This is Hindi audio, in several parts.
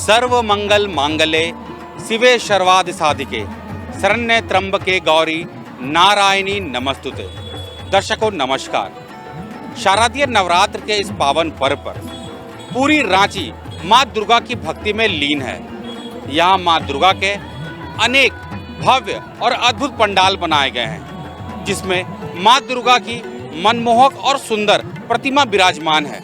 सर्व मंगल मांगल्ये शिवे सर्वार्थ साधिके शरण्ये त्र्यंबके गौरी नारायणी नमस्तुते। दर्शकों नमस्कार। शारदीय नवरात्र के इस पावन पर्व पर पूरी रांची माँ दुर्गा की भक्ति में लीन है। यहाँ माँ दुर्गा के अनेक भव्य और अद्भुत पंडाल बनाए गए हैं, जिसमें माँ दुर्गा की मनमोहक और सुंदर प्रतिमा विराजमान है।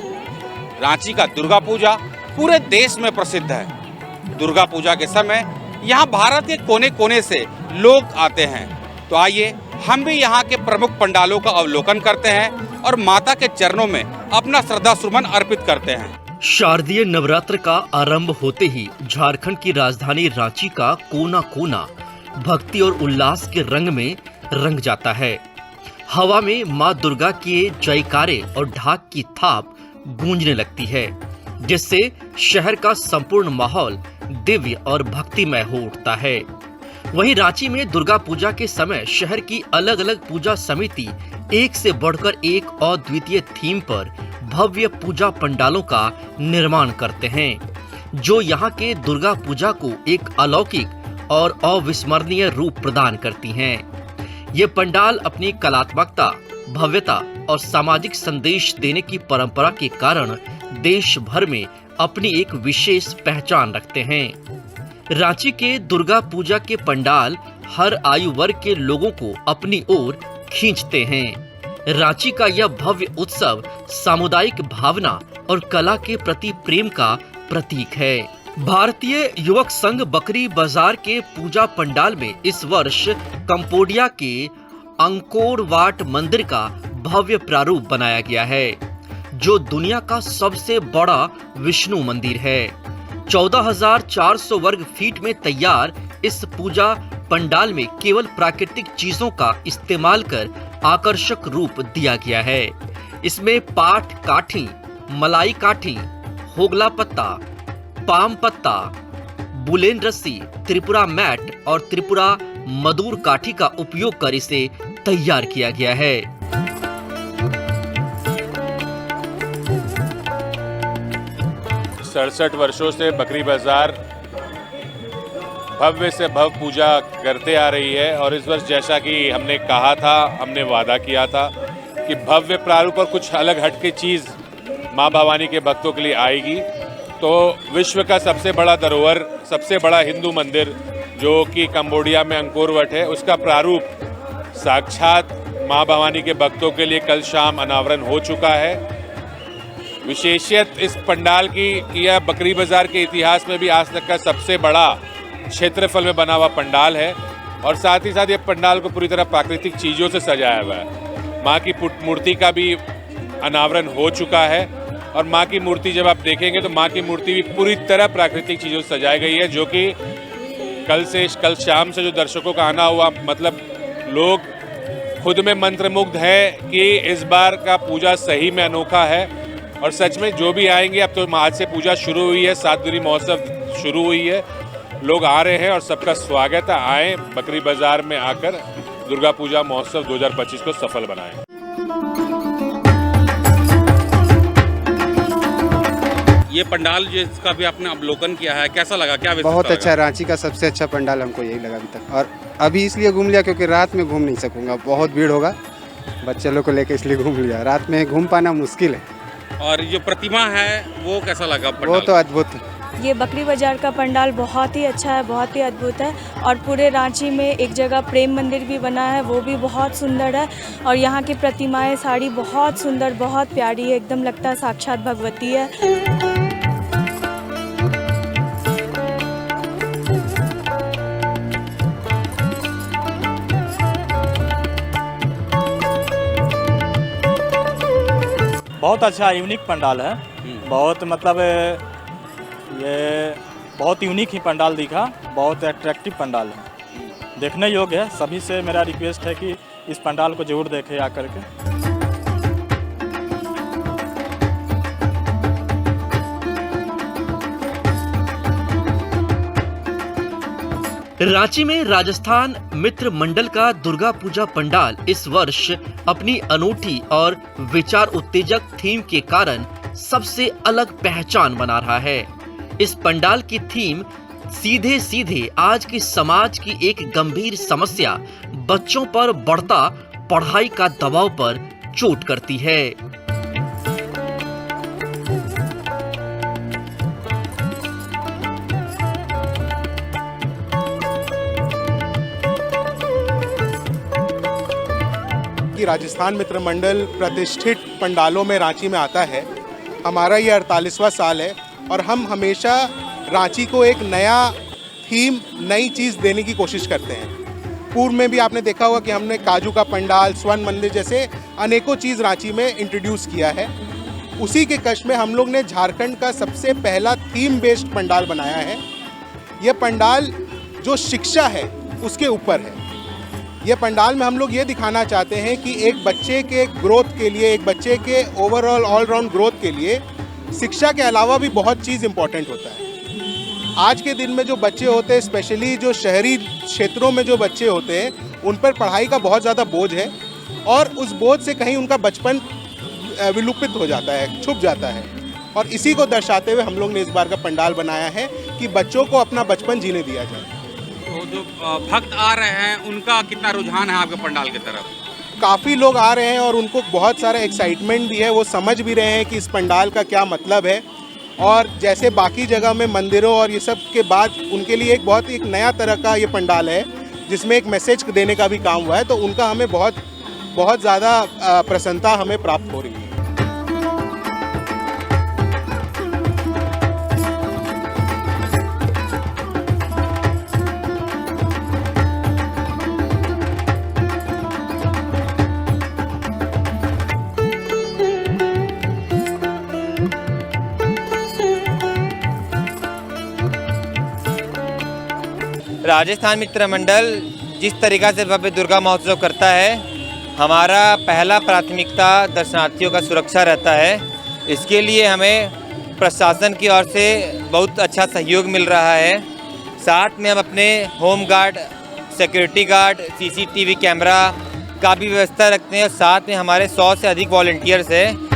रांची का दुर्गा पूजा पूरे देश में प्रसिद्ध है। दुर्गा पूजा के समय यहाँ भारत के कोने कोने से लोग आते हैं। तो आइए हम भी यहाँ के प्रमुख पंडालों का अवलोकन करते हैं और माता के चरणों में अपना श्रद्धा सुमन अर्पित करते हैं। शारदीय नवरात्र का आरंभ होते ही झारखंड की राजधानी रांची का कोना कोना भक्ति और उल्लास के रंग में रंग जाता है। हवा में मां दुर्गा के जयकारे और ढाक की थाप गूंजने लगती है, जिससे शहर का संपूर्ण माहौल दिव्य और भक्तिमय हो उठता है। वहीं रांची में दुर्गा पूजा के समय शहर की अलग अलग पूजा समिति एक से बढ़कर एक अद्वितीय थीम पर भव्य पूजा पंडालों का निर्माण करते हैं, जो यहाँ के दुर्गा पूजा को एक अलौकिक और अविस्मरणीय रूप प्रदान करती हैं। ये पंडाल अपनी कलात्मकता, भव्यता और सामाजिक संदेश देने की परंपरा के कारण देश भर में अपनी एक विशेष पहचान रखते हैं। रांची के दुर्गा पूजा के पंडाल हर आयु वर्ग के लोगों को अपनी ओर खींचते हैं। रांची का यह भव्य उत्सव सामुदायिक भावना और कला के प्रति प्रेम का प्रतीक है। भारतीय युवक संघ बकरी बाजार के पूजा पंडाल में इस वर्ष कंबोडिया के अंकोर वाट मंदिर का भव्य प्रारूप बनाया गया है, जो दुनिया का सबसे बड़ा विष्णु मंदिर है। 14,400 वर्ग फीट में तैयार इस पूजा पंडाल में केवल प्राकृतिक चीजों का इस्तेमाल कर आकर्षक रूप दिया गया है। इसमें पाट काठी, मलाई काठी, होगला पत्ता, पाम पत्ता, बुलेन रस्सी, त्रिपुरा मैट और त्रिपुरा मधुर काठी का उपयोग कर इसे तैयार किया गया है। 67 वर्षों से बकरी बाजार भव्य से भव्य पूजा करते आ रही है और इस वर्ष जैसा कि हमने कहा था, हमने वादा किया था कि भव्य प्रारूप और कुछ अलग हटके चीज़ माँ भवानी के भक्तों के लिए आएगी। तो विश्व का सबसे बड़ा धरोहर, सबसे बड़ा हिंदू मंदिर जो कि कंबोडिया में अंकोर वट है, उसका प्रारूप साक्षात माँ भवानी के भक्तों के लिए कल शाम अनावरण हो चुका है। विशेषियत इस पंडाल की यह बकरी बाजार के इतिहास में भी आज तक का सबसे बड़ा क्षेत्रफल में बना हुआ पंडाल है और साथ ही साथ ये पंडाल को पूरी तरह प्राकृतिक चीज़ों से सजाया हुआ है। माँ की मूर्ति का भी अनावरण हो चुका है और माँ की मूर्ति जब आप देखेंगे तो माँ की मूर्ति भी पूरी तरह प्राकृतिक चीज़ों से सजाई गई है, जो कि कल शाम से जो दर्शकों का आना हुआ, मतलब लोग खुद में मंत्रमुग्ध है कि इस बार का पूजा सही में अनोखा है। और सच में जो भी आएंगे, अब तो आज से पूजा शुरू हुई है, सातगिरी महोत्सव शुरू हुई है, लोग आ रहे हैं और सबका स्वागत है। आए बकरी बाजार में आकर दुर्गा पूजा महोत्सव 2025 को सफल बनाएं। ये पंडाल जिसका भी आपने अवलोकन किया है, कैसा लगा? क्या बहुत अच्छा, रांची का सबसे अच्छा पंडाल हमको यही लगा अभी तक। और अभी इसलिए घूम लिया क्योंकि रात में घूम नहीं सकूंगा, बहुत भीड़ होगा, बच्चे लोग को लेकर इसलिए घूम लिया। रात में घूम पाना मुश्किल है। और जो प्रतिमा है वो कैसा लगा? वो तो अद्भुत है। ये बकरी बाजार का पंडाल बहुत ही अच्छा है, बहुत ही अद्भुत है। और पूरे रांची में एक जगह प्रेम मंदिर भी बना है, वो भी बहुत सुंदर है। और यहाँ की प्रतिमाएं साड़ी बहुत सुंदर, बहुत प्यारी है, एकदम लगता है साक्षात भगवती है। बहुत अच्छा यूनिक पंडाल है। बहुत मतलब ये बहुत यूनिक ही पंडाल दिखा, बहुत अट्रैक्टिव पंडाल है, देखने योग्य है। सभी से मेरा रिक्वेस्ट है कि इस पंडाल को जरूर देखें आकर के। रांची में राजस्थान मित्र मंडल का दुर्गा पूजा पंडाल इस वर्ष अपनी अनूठी और विचार उत्तेजक थीम के कारण सबसे अलग पहचान बना रहा है। इस पंडाल की थीम सीधे सीधे आज के समाज की एक गंभीर समस्या बच्चों पर बढ़ता पढ़ाई का दबाव पर चोट करती है। कि राजस्थान मित्र मंडल प्रतिष्ठित पंडालों में रांची में आता है। हमारा ये 48वां साल है और हम हमेशा रांची को एक नया थीम, नई चीज़ देने की कोशिश करते हैं। पूर्व में भी आपने देखा होगा कि हमने काजू का पंडाल, स्वर्ण मंदिर जैसे अनेकों चीज़ रांची में इंट्रोड्यूस किया है। उसी के कश में हम लोग ने झारखंड का सबसे पहला थीम बेस्ड पंडाल बनाया है। ये पंडाल जो शिक्षा है उसके ऊपर है। ये पंडाल में हम लोग ये दिखाना चाहते हैं कि एक बच्चे के ग्रोथ के लिए, एक बच्चे के ओवरऑल ऑलराउंड ग्रोथ के लिए शिक्षा के अलावा भी बहुत चीज़ इम्पोर्टेंट होता है। आज के दिन में जो बच्चे होते हैं, स्पेशली जो शहरी क्षेत्रों में जो बच्चे होते हैं, उन पर पढ़ाई का बहुत ज़्यादा बोझ है और उस बोझ से कहीं उनका बचपन विलुप्त हो जाता है, छुप जाता है। और इसी को दर्शाते हुए हम लोग ने इस बार का पंडाल बनाया है कि बच्चों को अपना बचपन जीने दिया जाए। तो जो भक्त आ रहे हैं उनका कितना रुझान है आपके पंडाल की तरफ? काफ़ी लोग आ रहे हैं और उनको बहुत सारा एक्साइटमेंट भी है। वो समझ भी रहे हैं कि इस पंडाल का क्या मतलब है। और जैसे बाकी जगह में मंदिरों और ये सब के बाद उनके लिए एक बहुत एक नया तरह का ये पंडाल है जिसमें एक मैसेज देने का भी काम हुआ है। तो उनका हमें बहुत ज़्यादा प्रसन्नता हमें प्राप्त हो रही है। राजस्थान मित्र मंडल जिस तरीक़ा से भव्य दुर्गा महोत्सव करता है, हमारा पहला प्राथमिकता दर्शनार्थियों का सुरक्षा रहता है। इसके लिए हमें प्रशासन की ओर से बहुत अच्छा सहयोग मिल रहा है। साथ में हम अपने home guard, security guard, CCTV camera का भी व्यवस्था रखते हैं और साथ में हमारे 100 से अधिक वॉलंटियर्स हैं।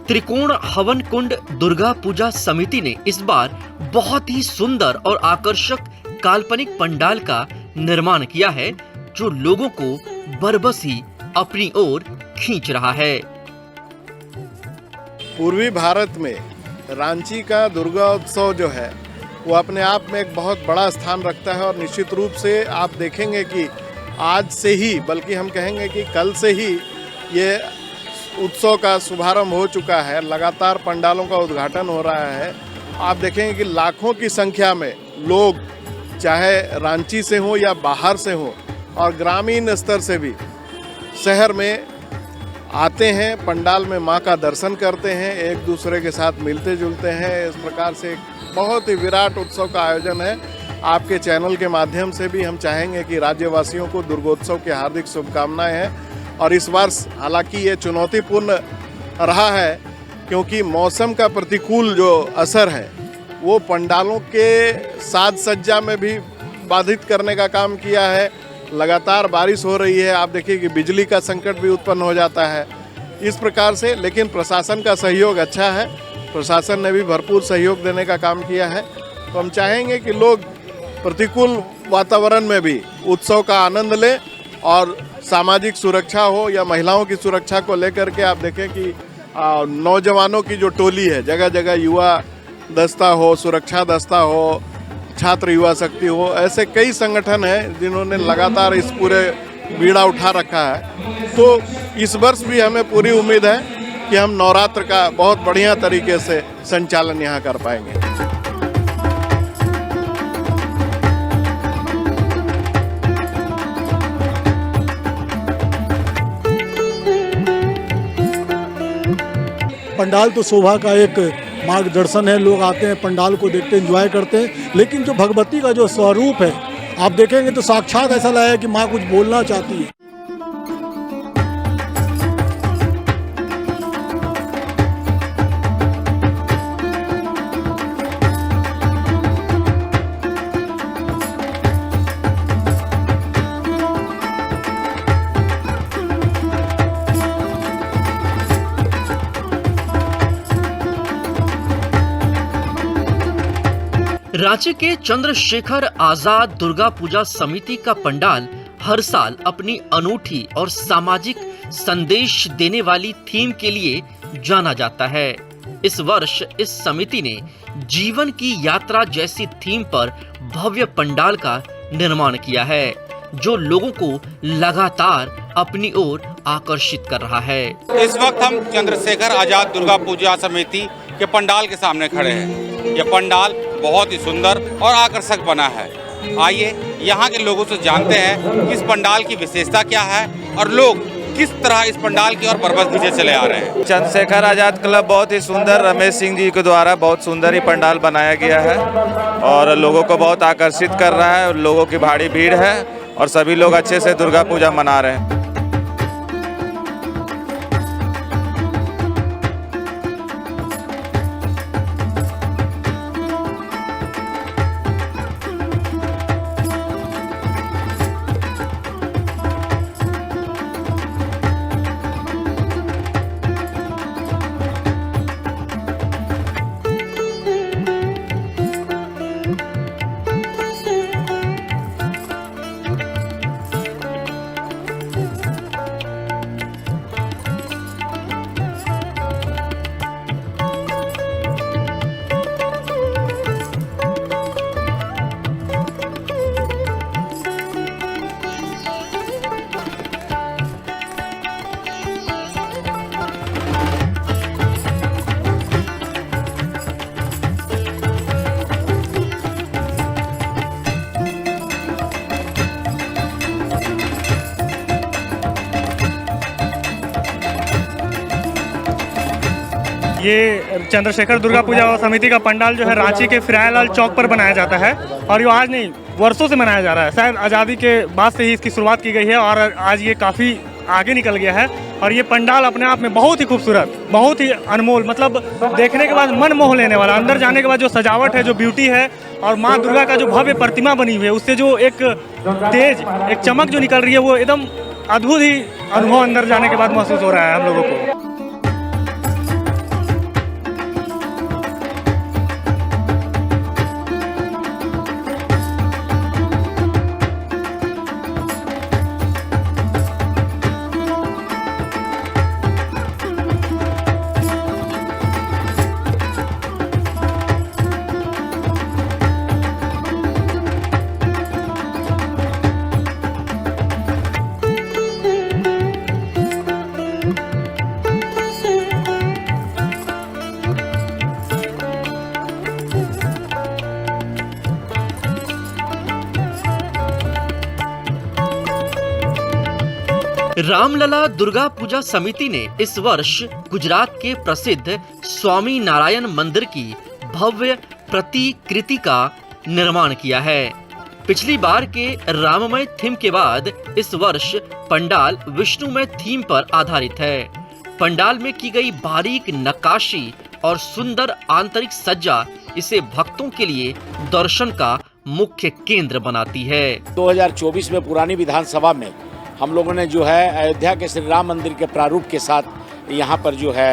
त्रिकोण हवन कुंड दुर्गा पूजा समिति ने इस बार बहुत ही सुंदर और आकर्षक काल्पनिक पंडाल का निर्माण किया है जो लोगों को बरबसी अपनी ओर खींच रहा है। पूर्वी भारत में रांची का दुर्गा उत्सव जो है वो अपने आप में एक बहुत बड़ा स्थान रखता है और निश्चित रूप से आप देखेंगे कि आज से ही, बल्कि हम कहेंगे कि कल से ही ये उत्सव का शुभारंभ हो चुका है। लगातार पंडालों का उद्घाटन हो रहा है। आप देखेंगे कि लाखों की संख्या में लोग चाहे रांची से हो या बाहर से हो और ग्रामीण स्तर से भी शहर में आते हैं, पंडाल में मां का दर्शन करते हैं, एक दूसरे के साथ मिलते जुलते हैं। इस प्रकार से बहुत ही विराट उत्सव का आयोजन है। आपके चैनल के माध्यम से भी हम चाहेंगे कि राज्यवासियों को दुर्गोत्सव की हार्दिक शुभकामनाएं हैं। और इस वर्ष हालांकि ये चुनौतीपूर्ण रहा है क्योंकि मौसम का प्रतिकूल जो असर है वो पंडालों के साज सज्जा में भी बाधित करने का काम किया है। लगातार बारिश हो रही है, आप देखिए कि बिजली का संकट भी उत्पन्न हो जाता है इस प्रकार से। लेकिन प्रशासन का सहयोग अच्छा है, प्रशासन ने भी भरपूर सहयोग देने का काम किया है। तो हम चाहेंगे कि लोग प्रतिकूल वातावरण में भी उत्सव का आनंद लें और सामाजिक सुरक्षा हो या महिलाओं की सुरक्षा को लेकर के आप देखें कि नौजवानों की जो टोली है, जगह जगह युवा दस्ता हो, सुरक्षा दस्ता हो, छात्र युवा शक्ति हो, ऐसे कई संगठन हैं जिन्होंने लगातार इस पूरे बीड़ा उठा रखा है। तो इस वर्ष भी हमें पूरी उम्मीद है कि हम नवरात्र का बहुत बढ़िया तरीके से संचालन यहाँ कर पाएंगे। पंडाल तो शोभा का एक मार्गदर्शन है। लोग आते हैं, पंडाल को देखते हैं, एंजॉय करते हैं। लेकिन जो भगवती का जो स्वरूप है आप देखेंगे तो साक्षात ऐसा लगा है कि माँ कुछ बोलना चाहती है। रांची के चंद्रशेखर आजाद दुर्गा पूजा समिति का पंडाल हर साल अपनी अनूठी और सामाजिक संदेश देने वाली थीम के लिए जाना जाता है। इस वर्ष इस समिति ने जीवन की यात्रा जैसी थीम पर भव्य पंडाल का निर्माण किया है, जो लोगों को लगातार अपनी ओर आकर्षित कर रहा है। इस वक्त हम चंद्रशेखर आजाद दुर्गा पूजा समिति के पंडाल के सामने खड़े हैं। यह पंडाल बहुत ही सुंदर और आकर्षक बना है। आइए यहाँ के लोगों से जानते हैं कि इस पंडाल की विशेषता क्या है और लोग किस तरह इस पंडाल की ओर पर्वत खींचे चले आ रहे हैं। चंद्रशेखर आजाद क्लब बहुत ही सुंदर, रमेश सिंह जी के द्वारा बहुत सुंदर ही पंडाल बनाया गया है और लोगों को बहुत आकर्षित कर रहा है। लोगों की भारी भीड़ है और सभी लोग अच्छे से दुर्गा पूजा मना रहे हैं। ये चंद्रशेखर दुर्गा पूजा समिति का पंडाल जो है रांची के फिरायलाल चौक पर बनाया जाता है और ये आज नहीं वर्षों से मनाया जा रहा है। शायद आज़ादी के बाद से ही इसकी शुरुआत की गई है और आज ये काफ़ी आगे निकल गया है। और ये पंडाल अपने आप में बहुत ही खूबसूरत, बहुत ही अनमोल, मतलब देखने के बाद मन मोह लेने वाला। अंदर जाने के बाद जो सजावट है, जो ब्यूटी है और माँ दुर्गा का जो भव्य प्रतिमा बनी हुई है, उससे जो एक तेज एक चमक जो निकल रही है, वो एकदम अद्भुत ही अनुभव अंदर जाने के बाद महसूस हो रहा है हम लोगों को। रामलला दुर्गा पूजा समिति ने इस वर्ष गुजरात के प्रसिद्ध स्वामी नारायण मंदिर की भव्य प्रतिकृति का निर्माण किया है। पिछली बार के राममय थीम के बाद इस वर्ष पंडाल विष्णुमय थीम पर आधारित है। पंडाल में की गई बारीक नक्काशी और सुंदर आंतरिक सज्जा इसे भक्तों के लिए दर्शन का मुख्य केंद्र बनाती है। 2024 में पुरानी विधानसभा में हम लोगों ने जो है अयोध्या के श्री राम मंदिर के प्रारूप के साथ यहाँ पर जो है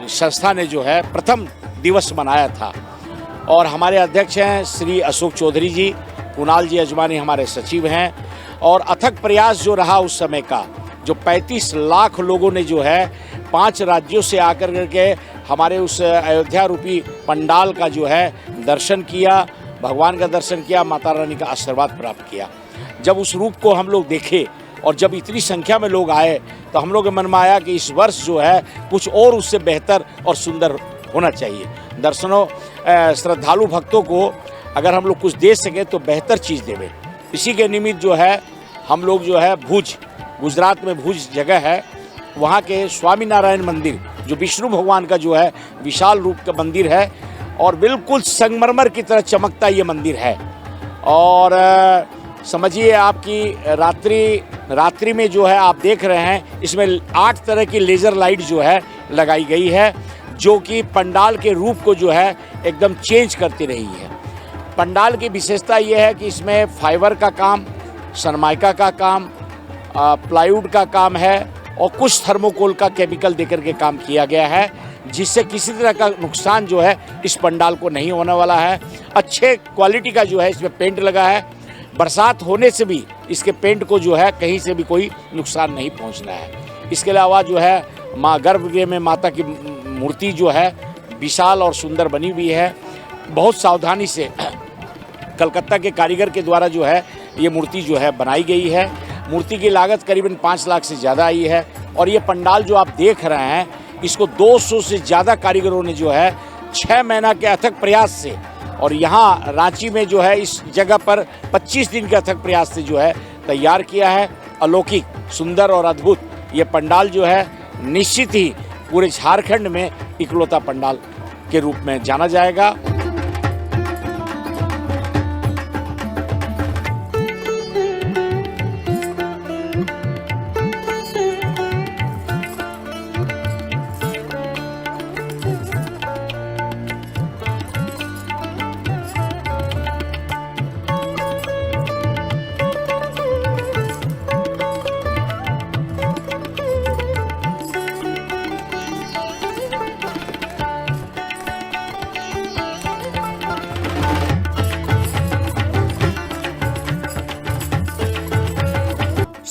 संस्था ने जो है प्रथम दिवस मनाया था और हमारे अध्यक्ष हैं श्री अशोक चौधरी जी, कुणाल जी अजमानी हमारे सचिव हैं और अथक प्रयास जो रहा उस समय का, जो 35 लाख लोगों ने जो है 5 राज्यों से आकर करके हमारे उस अयोध्या रूपी पंडाल का जो है दर्शन किया, भगवान का दर्शन किया, माता रानी का आशीर्वाद प्राप्त किया। जब उस रूप को हम लोग देखे और जब इतनी संख्या में लोग आए तो हम लोग के मन में आया कि इस वर्ष जो है कुछ और उससे बेहतर और सुंदर होना चाहिए। दर्शनों श्रद्धालु भक्तों को अगर हम लोग कुछ दे सकें तो बेहतर चीज़ देवे। इसी के निमित्त जो है हम लोग जो है भुज, गुजरात में भुज जगह है, वहाँ के स्वामी नारायण मंदिर जो विष्णु भगवान का जो है विशाल रूप का मंदिर है और बिल्कुल संगमरमर की तरह चमकता ये मंदिर है। और समझिए आपकी रात्रि में जो है आप देख रहे हैं इसमें 8 तरह की लेज़र लाइट जो है लगाई गई है, जो कि पंडाल के रूप को जो है एकदम चेंज करती रही है। पंडाल की विशेषता ये है कि इसमें फाइबर का काम, सनमाइका का काम, प्लाईवुड का काम है और कुछ थर्मोकोल का केमिकल देकर के काम किया गया है, जिससे किसी तरह का नुकसान जो है इस पंडाल को नहीं होने वाला है। अच्छे क्वालिटी का जो है इसमें पेंट लगा है, बरसात होने से भी इसके पेंट को जो है कहीं से भी कोई नुकसान नहीं पहुंचना है। इसके अलावा जो है माँ गर्भगृह में माता की मूर्ति जो है विशाल और सुंदर बनी हुई है। बहुत सावधानी से कलकत्ता के कारीगर के द्वारा जो है ये मूर्ति जो है बनाई गई है। मूर्ति की लागत करीबन 5 लाख से ज़्यादा आई है और ये पंडाल जो आप देख रहे हैं इसको 200 से ज़्यादा कारीगरों ने जो है 6 महीना के अथक प्रयास से, और यहाँ रांची में जो है इस जगह पर 25 दिन के अथक प्रयास से जो है तैयार किया है। अलौकिक, सुंदर और अद्भुत ये पंडाल जो है निश्चित ही पूरे झारखंड में इकलौता पंडाल के रूप में जाना जाएगा।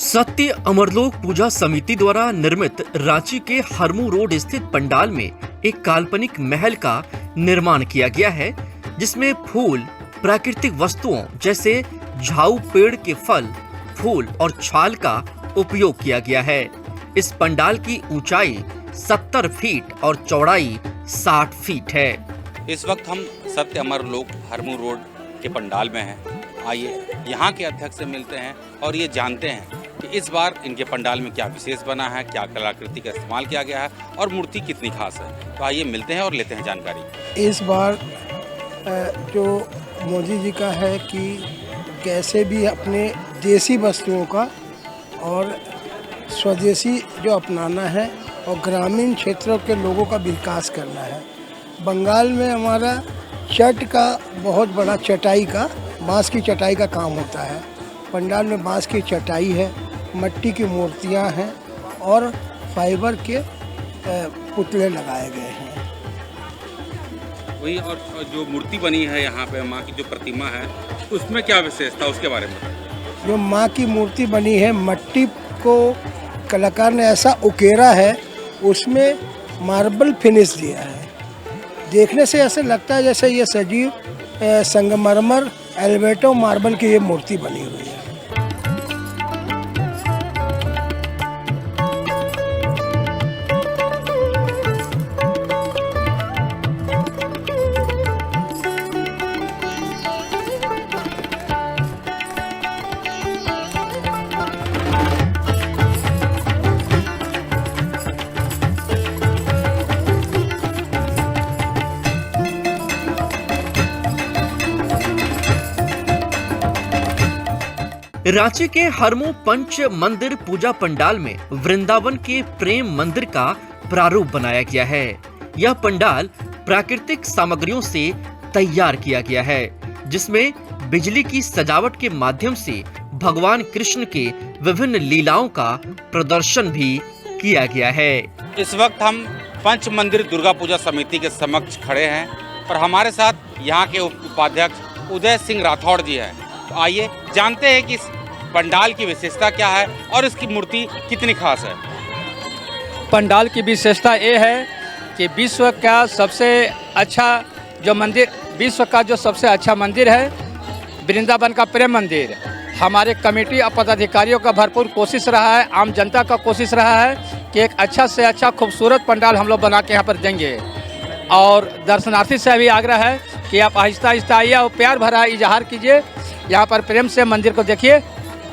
सत्य अमरलोक पूजा समिति द्वारा निर्मित रांची के हरमू रोड स्थित पंडाल में एक काल्पनिक महल का निर्माण किया गया है, जिसमें फूल, प्राकृतिक वस्तुओं जैसे झाऊ पेड़ के फल, फूल और छाल का उपयोग किया गया है। इस पंडाल की ऊंचाई 70 फीट और चौड़ाई 60 फीट है। इस वक्त हम सत्य अमरलोक हरमू रोड के पंडाल में हैं। आइए यहाँ के अध्यक्ष से मिलते हैं और ये जानते हैं कि इस बार इनके पंडाल में क्या विशेष बना है, क्या कलाकृति का इस्तेमाल किया गया है और मूर्ति कितनी खास है। तो आइए मिलते हैं और लेते हैं जानकारी। इस बार जो मोदी जी का है कि कैसे भी अपने देसी वस्तुओं का और स्वदेशी जो अपनाना है और ग्रामीण क्षेत्रों के लोगों का विकास करना है। बंगाल में हमारा चट का बहुत बड़ा चटाई का, बांस की चटाई का काम होता है। पंडाल में बांस की चटाई है, मिट्टी की मूर्तियां हैं और फाइबर के पुतले लगाए गए हैं। वही, और जो मूर्ति बनी है यहाँ पे माँ की जो प्रतिमा है उसमें क्या विशेषता, उसके बारे में? जो माँ की मूर्ति बनी है, मिट्टी को कलाकार ने ऐसा उकेरा है, उसमें मार्बल फिनिश दिया है। देखने से ऐसे लगता है जैसे ये सजीव संगमरमर एल्वेटो मार्बल की ये मूर्ति बनी हुई है। रांची के हरमू पंच मंदिर पूजा पंडाल में वृंदावन के प्रेम मंदिर का प्रारूप बनाया गया है। यह पंडाल प्राकृतिक सामग्रियों से तैयार किया गया है, जिसमें बिजली की सजावट के माध्यम से भगवान कृष्ण के विभिन्न लीलाओं का प्रदर्शन भी किया गया है। इस वक्त हम पंच मंदिर दुर्गा पूजा समिति के समक्ष खड़े हैं और हमारे साथ यहाँ के उपाध्यक्ष उदय सिंह राठौड़ जी हैं। तो आइए जानते हैं कि इस पंडाल की विशेषता क्या है और इसकी मूर्ति कितनी खास है। पंडाल की विशेषता ये है कि विश्व का सबसे अच्छा जो मंदिर, विश्व का जो सबसे अच्छा मंदिर है वृंदावन का प्रेम मंदिर। हमारे कमेटी और पदाधिकारियों का भरपूर कोशिश रहा है, आम जनता का कोशिश रहा है कि एक अच्छा से अच्छा खूबसूरत पंडाल हम लोग बना के यहाँ पर देंगे। और दर्शनार्थी से भी आग्रह है कि आप आहिस्ता आहिस्ता आइए और प्यार भरा इजहार कीजिए, यहाँ पर प्रेम से मंदिर को देखिए।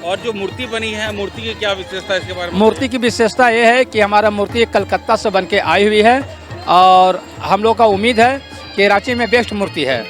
और जो मूर्ति बनी है, मूर्ति की क्या विशेषता है इसके बारे में? मूर्ति की विशेषता ये है कि हमारा मूर्ति कलकत्ता से बन के आई हुई है और हम लोग का उम्मीद है कि रांची में बेस्ट मूर्ति है।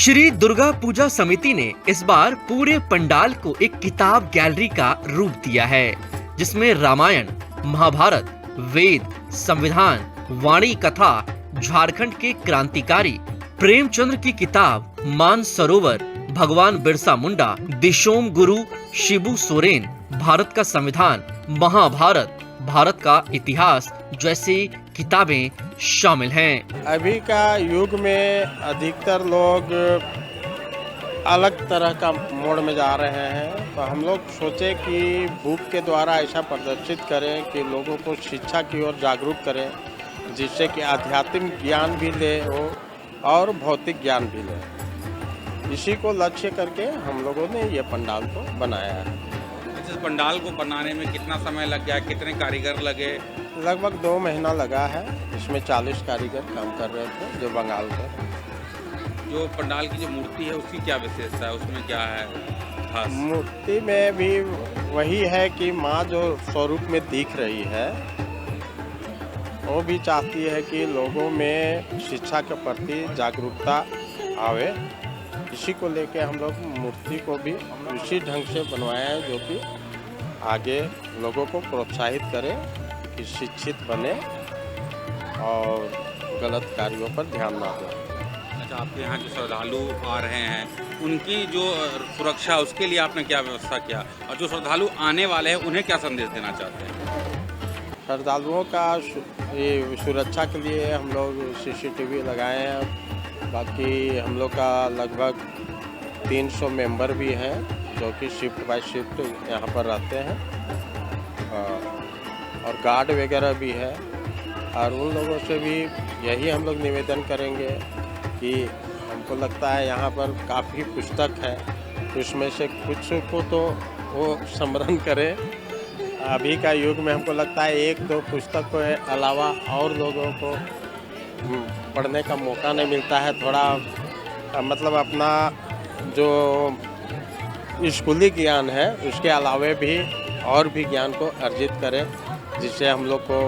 श्री दुर्गा पूजा समिति ने इस बार पूरे पंडाल को एक किताब गैलरी का रूप दिया है, जिसमें रामायण, महाभारत, वेद, संविधान, वाणी कथा, झारखंड के क्रांतिकारी प्रेमचंद्र की किताब मानसरोवर, भगवान बिरसा मुंडा, दिशोम गुरु शिबू सोरेन, भारत का संविधान, महाभारत, भारत का इतिहास जैसी किताबें शामिल हैं। अभी का युग में अधिकतर लोग अलग तरह का मोड़ में जा रहे हैं, तो हम लोग सोचे कि बुक के द्वारा ऐसा प्रदर्शित करें कि लोगों को शिक्षा की ओर जागरूक करें, जिससे कि आध्यात्मिक ज्ञान भी ले हो और भौतिक ज्ञान भी ले। इसी को लक्ष्य करके हम लोगों ने ये पंडाल को बनाया है। इस पंडाल को बनाने में कितना समय लग गया, कितने कारीगर लगे? लगभग 2 महीना लगा है। इसमें 40 कारीगर काम कर रहे थे जो बंगाल के। जो पंडाल की जो मूर्ति है उसकी क्या विशेषता है, उसमें क्या है खास? मूर्ति में भी वही है कि माँ जो स्वरूप में दिख रही है, वो भी चाहती है कि लोगों में शिक्षा के प्रति जागरूकता आवे। इसी को लेके हम लोग मूर्ति को भी उसी ढंग से बनवाया है, जो कि आगे लोगों को प्रोत्साहित करे कि शिक्षित बने और गलत कार्यों पर ध्यान ना दें। अच्छा, आपके यहाँ जो श्रद्धालु आ रहे हैं उनकी जो सुरक्षा, उसके लिए आपने क्या व्यवस्था किया, और जो श्रद्धालु आने वाले हैं उन्हें क्या संदेश देना चाहते हैं? श्रद्धालुओं का सुरक्षा के लिए हम लोग CCTV लगाए हैं। बाकी हम लोग का लगभग 300 मेंबर भी हैं, जो कि शिफ्ट बाय शिफ्ट यहाँ पर रहते हैं, और गार्ड वगैरह भी है। और उन लोगों से भी यही हम लोग निवेदन करेंगे कि हमको लगता है यहाँ पर काफ़ी पुस्तक है, उसमें से कुछ को तो वो स्मरण करें। अभी का युग में हमको लगता है 1-2 पुस्तक के अलावा और लोगों को पढ़ने का मौका नहीं मिलता है। थोड़ा मतलब अपना जो स्कूली ज्ञान है उसके अलावे भी और भी ज्ञान को अर्जित करें, जिससे हम लोग को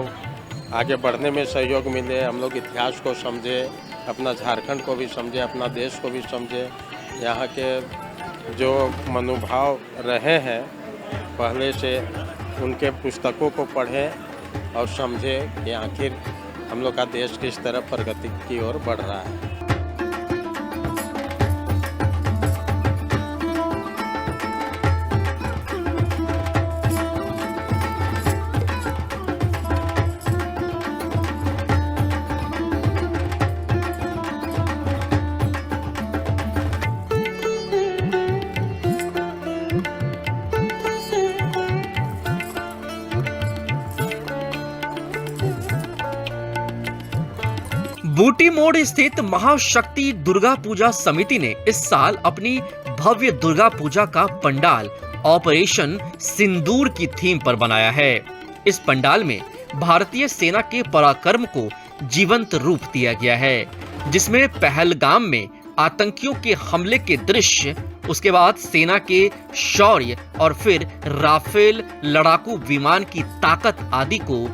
आगे बढ़ने में सहयोग मिले। हम लोग इतिहास को समझे, अपना झारखंड को भी समझे, अपना देश को भी समझे। यहाँ के जो मनोभाव रहे हैं पहले से, उनके पुस्तकों को पढ़ें और समझें कि आखिर हम लोग का देश किस तरह प्रगति की ओर बढ़ रहा है। बूटी मोड़ स्थित महाशक्ति दुर्गा पूजा समिति ने इस साल अपनी भव्य दुर्गा पूजा का पंडाल ऑपरेशन सिंदूर की थीम पर बनाया है। इस पंडाल में भारतीय सेना के पराक्रम को जीवंत रूप दिया गया है, जिसमें पहलगाम में आतंकियों के हमले के दृश्य, उसके बाद सेना के शौर्य और फिर राफेल लड़ाकू विमान की ताकत आदि को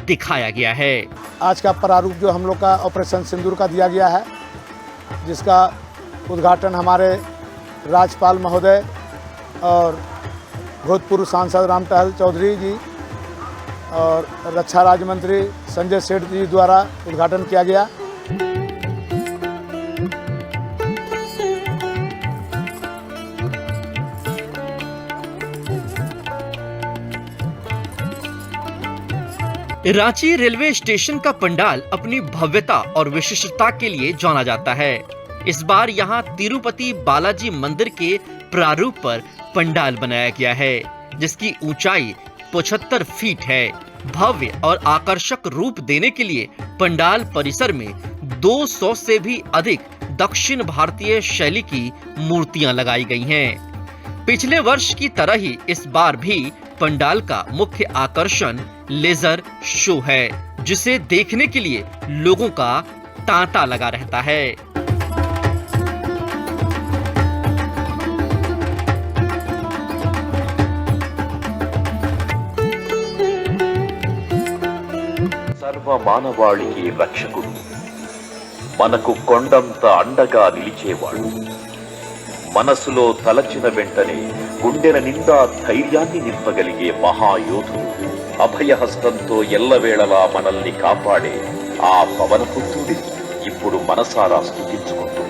दिखाया गया है। आज का प्रारूप जो हम लोग का ऑपरेशन सिंदूर का दिया गया है, जिसका उद्घाटन हमारे राज्यपाल महोदय और भूतपूर्व सांसद राम टहल चौधरी जी और रक्षा राज्य मंत्री संजय सेठ जी द्वारा उद्घाटन किया गया। रांची रेलवे स्टेशन का पंडाल अपनी भव्यता और विशिष्टता के लिए जाना जाता है। इस बार यहाँ तिरुपति बालाजी मंदिर के प्रारूप पर पंडाल बनाया गया है, जिसकी ऊंचाई 75 फीट है। भव्य और आकर्षक रूप देने के लिए पंडाल परिसर में 200 से भी अधिक दक्षिण भारतीय शैली की मूर्तियां लगाई गई हैं। पिछले वर्ष की तरह ही इस बार भी पंडाल का मुख्य आकर्षण लेजर शो है, जिसे देखने के लिए लोगों का तांता लगा रहता है। सर्व मानवाళికి రక్షకుడు మనకు కొండంత అండగా నిలిచేవాడు. మనసులో తలచిన వెంటనే గుండెల నిండా ధైర్యాన్ని నింపగలిగే మహాయోధుడు. అభయహస్తంతో ఎల్లవేళలా మనల్ని కాపాడే ఆ పవనపుత్రుడిని ఇప్పుడు మనసారా స్తుతించుకుంటూ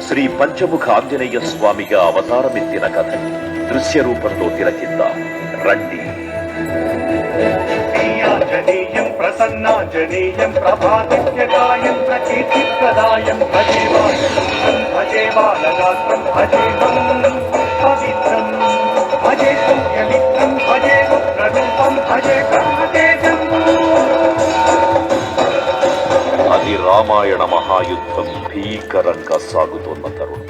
శ్రీ పంచముఖ ఆంజనేయ స్వామిగా అవతారమెత్తిన కథని దృశ్య రూపంలో తిలకిద్దాం రండి. ప్రసన్నాంజనేయం ప్రభాదిత్యకాయం ప్రకీర్తిప్రదాయం భజే బాలగాత్రం భజేహం పవిత్రం భజే సూర్యమిత్రం భజే రుద్రరూపం భజే బ్రహ్మతేజం. అది రామాయణ మహాయుద్ధం భీకరంగా సాగుతోన్న తరుణం.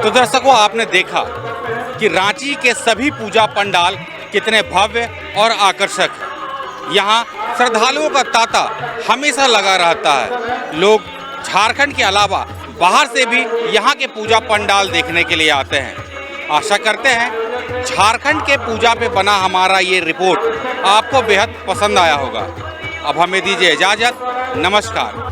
तो दर्शकों, आपने देखा कि रांची के सभी पूजा पंडाल कितने भव्य और आकर्षक हैं। यहाँ श्रद्धालुओं का तांता हमेशा लगा रहता है। लोग झारखंड के अलावा बाहर से भी यहाँ के पूजा पंडाल देखने के लिए आते हैं। आशा करते हैं झारखंड के पूजा पे बना हमारा ये रिपोर्ट आपको बेहद पसंद आया होगा। अब हमें दीजिए इजाज़त। नमस्कार।